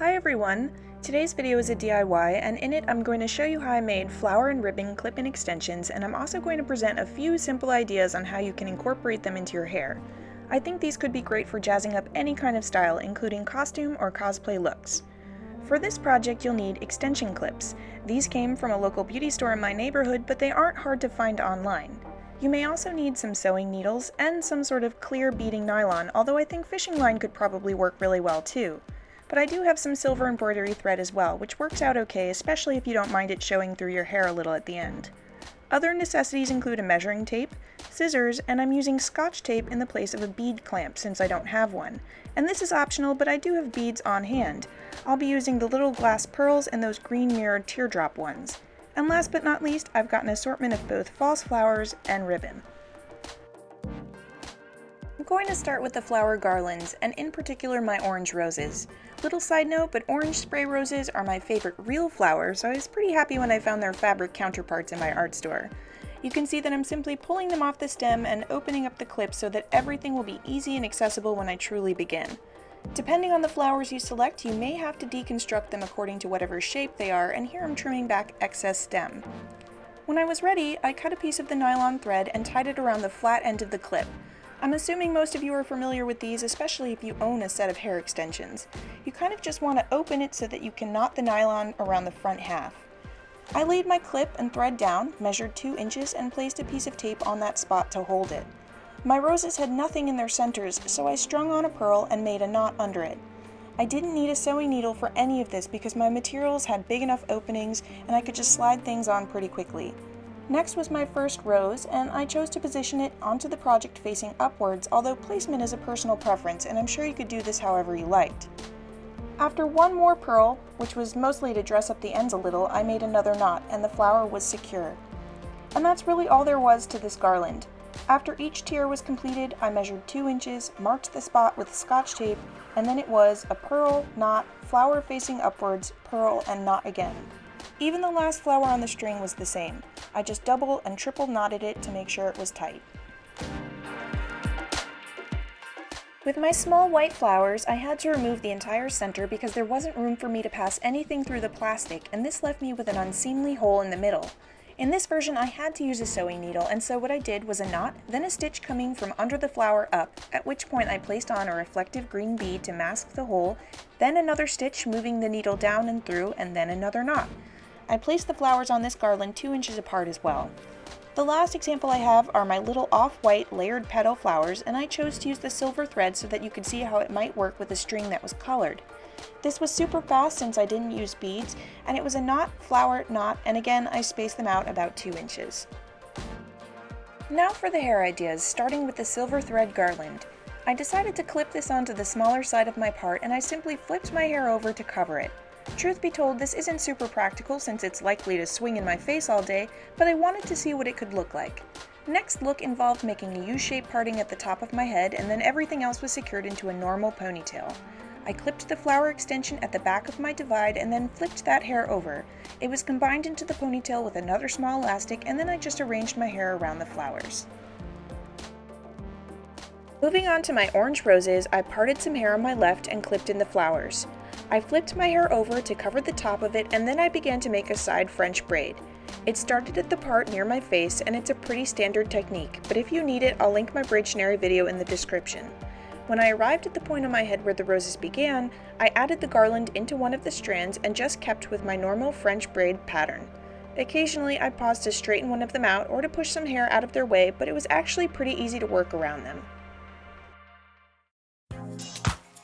Hi everyone! Today's video is a DIY, and in it I'm going to show you how I made flower and ribbon clip-in extensions, and I'm also going to present a few simple ideas on how you can incorporate them into your hair. I think these could be great for jazzing up any kind of style, including costume or cosplay looks. For this project you'll need extension clips. These came from a local beauty store in my neighborhood, but they aren't hard to find online. You may also need some sewing needles and some sort of clear beading nylon, although I think fishing line could probably work really well too. But I do have some silver embroidery thread as well, which works out okay, especially if you don't mind it showing through your hair a little at the end. Other necessities include a measuring tape, scissors, and I'm using Scotch tape in the place of a bead clamp since I don't have one. And this is optional, but I do have beads on hand. I'll be using the little glass pearls and those green mirrored teardrop ones. And last but not least, I've got an assortment of both false flowers and ribbon. I'm going to start with the flower garlands, and in particular my orange roses. Little side note, but orange spray roses are my favorite real flower, so I was pretty happy when I found their fabric counterparts in my art store. You can see that I'm simply pulling them off the stem and opening up the clip so that everything will be easy and accessible when I truly begin. Depending on the flowers you select, you may have to deconstruct them according to whatever shape they are, and here I'm trimming back excess stem. When I was ready, I cut a piece of the nylon thread and tied it around the flat end of the clip. I'm assuming most of you are familiar with these, especially if you own a set of hair extensions. You kind of just want to open it so that you can knot the nylon around the front half. I laid my clip and thread down, measured 2 inches, and placed a piece of tape on that spot to hold it. My roses had nothing in their centers, so I strung on a pearl and made a knot under it. I didn't need a sewing needle for any of this because my materials had big enough openings and I could just slide things on pretty quickly. Next was my first rose, and I chose to position it onto the project facing upwards, although placement is a personal preference, and I'm sure you could do this however you liked. After one more pearl, which was mostly to dress up the ends a little, I made another knot, and the flower was secure. And that's really all there was to this garland. After each tier was completed, I measured 2 inches, marked the spot with Scotch tape, and then it was a pearl, knot, flower facing upwards, pearl, and knot again. Even the last flower on the string was the same. I just double and triple knotted it to make sure it was tight. With my small white flowers, I had to remove the entire center because there wasn't room for me to pass anything through the plastic, and this left me with an unseemly hole in the middle. In this version, I had to use a sewing needle, and so what I did was a knot, then a stitch coming from under the flower up, at which point I placed on a reflective green bead to mask the hole, then another stitch moving the needle down and through, and then another knot. I placed the flowers on this garland 2 inches apart as well. The last example I have are my little off-white layered petal flowers, and I chose to use the silver thread so that you could see how it might work with a string that was colored. This was super fast since I didn't use beads, and it was a knot, flower, knot, and again I spaced them out about 2 inches. Now for the hair ideas, starting with the silver thread garland. I decided to clip this onto the smaller side of my part, and I simply flipped my hair over to cover it. Truth be told, this isn't super practical since it's likely to swing in my face all day, but I wanted to see what it could look like. Next look involved making a U-shaped parting at the top of my head, and then everything else was secured into a normal ponytail. I clipped the flower extension at the back of my divide and then flipped that hair over. It was combined into the ponytail with another small elastic, and then I just arranged my hair around the flowers. Moving on to my orange roses, I parted some hair on my left and clipped in the flowers. I flipped my hair over to cover the top of it, and then I began to make a side French braid. It started at the part near my face, and it's a pretty standard technique, but if you need it, I'll link my Braidtionary video in the description. When I arrived at the point on my head where the roses began, I added the garland into one of the strands and just kept with my normal French braid pattern. Occasionally I paused to straighten one of them out or to push some hair out of their way, but it was actually pretty easy to work around them.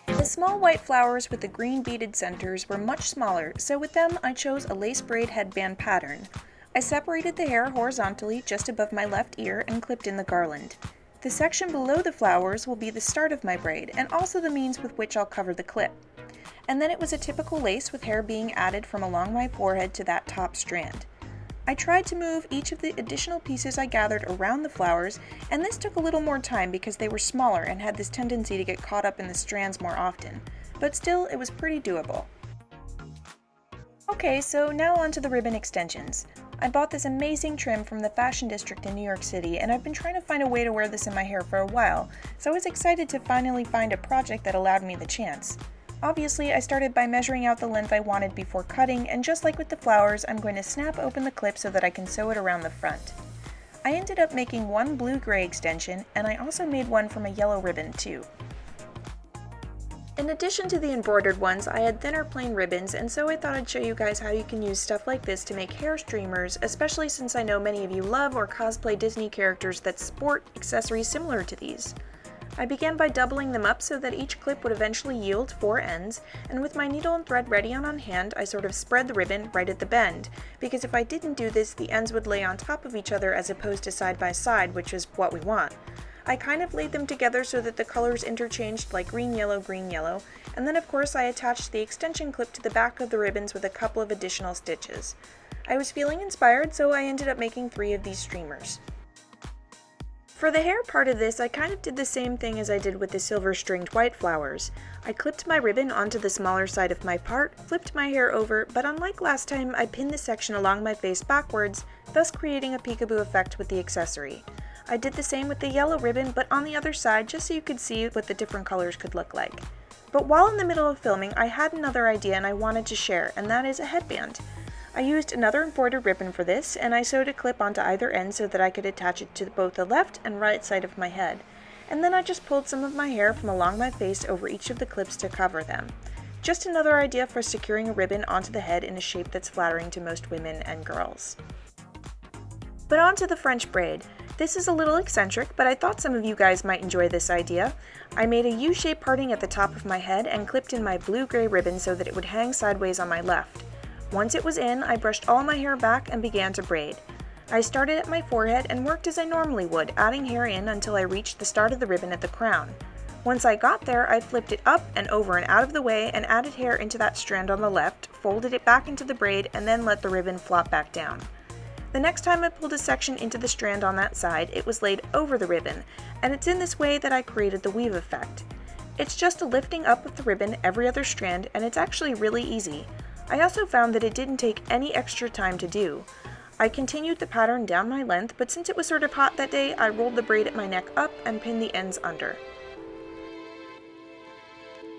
The small white flowers with the green beaded centers were much smaller, so with them I chose a lace braid headband pattern. I separated the hair horizontally just above my left ear and clipped in the garland. The section below the flowers will be the start of my braid, and also the means with which I'll cover the clip. And then it was a typical lace with hair being added from along my forehead to that top strand. I tried to move each of the additional pieces I gathered around the flowers, and this took a little more time because they were smaller and had this tendency to get caught up in the strands more often, but still it was pretty doable. Okay, so now on to the ribbon extensions. I bought this amazing trim from the Fashion District in New York City, and I've been trying to find a way to wear this in my hair for a while, so I was excited to finally find a project that allowed me the chance. Obviously, I started by measuring out the length I wanted before cutting, and just like with the flowers, I'm going to snap open the clip so that I can sew it around the front. I ended up making one blue-gray extension, and I also made one from a yellow ribbon too. In addition to the embroidered ones, I had thinner plain ribbons, and so I thought I'd show you guys how you can use stuff like this to make hair streamers, especially since I know many of you love or cosplay Disney characters that sport accessories similar to these. I began by doubling them up so that each clip would eventually yield 4 ends, and with my needle and thread ready on hand, I sort of spread the ribbon right at the bend, because if I didn't do this, the ends would lay on top of each other as opposed to side by side, which is what we want. I kind of laid them together so that the colors interchanged like green, yellow, and then of course I attached the extension clip to the back of the ribbons with a couple of additional stitches. I was feeling inspired, so I ended up making 3 of these streamers. For the hair part of this, I kind of did the same thing as I did with the silver stringed white flowers. I clipped my ribbon onto the smaller side of my part, flipped my hair over, but unlike last time, I pinned the section along my face backwards, thus creating a peekaboo effect with the accessory. I did the same with the yellow ribbon, but on the other side, just so you could see what the different colors could look like. But while in the middle of filming, I had another idea and I wanted to share, and that is a headband. I used another embroidered ribbon for this, and I sewed a clip onto either end so that I could attach it to both the left and right side of my head. And then I just pulled some of my hair from along my face over each of the clips to cover them. Just another idea for securing a ribbon onto the head in a shape that's flattering to most women and girls. But on to the French braid. This is a little eccentric, but I thought some of you guys might enjoy this idea. I made a U-shaped parting at the top of my head and clipped in my blue-gray ribbon so that it would hang sideways on my left. Once it was in, I brushed all my hair back and began to braid. I started at my forehead and worked as I normally would, adding hair in until I reached the start of the ribbon at the crown. Once I got there, I flipped it up and over and out of the way and added hair into that strand on the left, folded it back into the braid, and then let the ribbon flop back down. The next time I pulled a section into the strand on that side, it was laid over the ribbon, and it's in this way that I created the weave effect. It's just a lifting up of the ribbon every other strand, and it's actually really easy. I also found that it didn't take any extra time to do. I continued the pattern down my length, but since it was sort of hot that day, I rolled the braid at my neck up and pinned the ends under.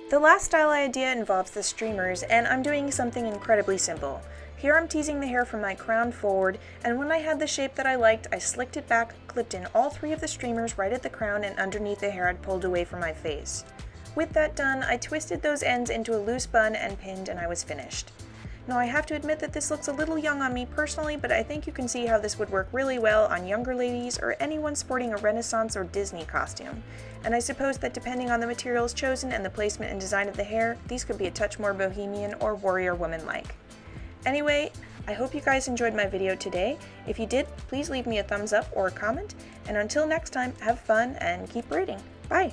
The last style idea involves the streamers, and I'm doing something incredibly simple. Here I'm teasing the hair from my crown forward, and when I had the shape that I liked, I slicked it back, clipped in all 3 of the streamers right at the crown and underneath the hair I'd pulled away from my face. With that done, I twisted those ends into a loose bun and pinned, and I was finished. Now I have to admit that this looks a little young on me personally, but I think you can see how this would work really well on younger ladies or anyone sporting a Renaissance or Disney costume. And I suppose that depending on the materials chosen and the placement and design of the hair, these could be a touch more bohemian or warrior woman-like. Anyway, I hope you guys enjoyed my video today. If you did, please leave me a thumbs up or a comment, and until next time, have fun and keep braiding. Bye!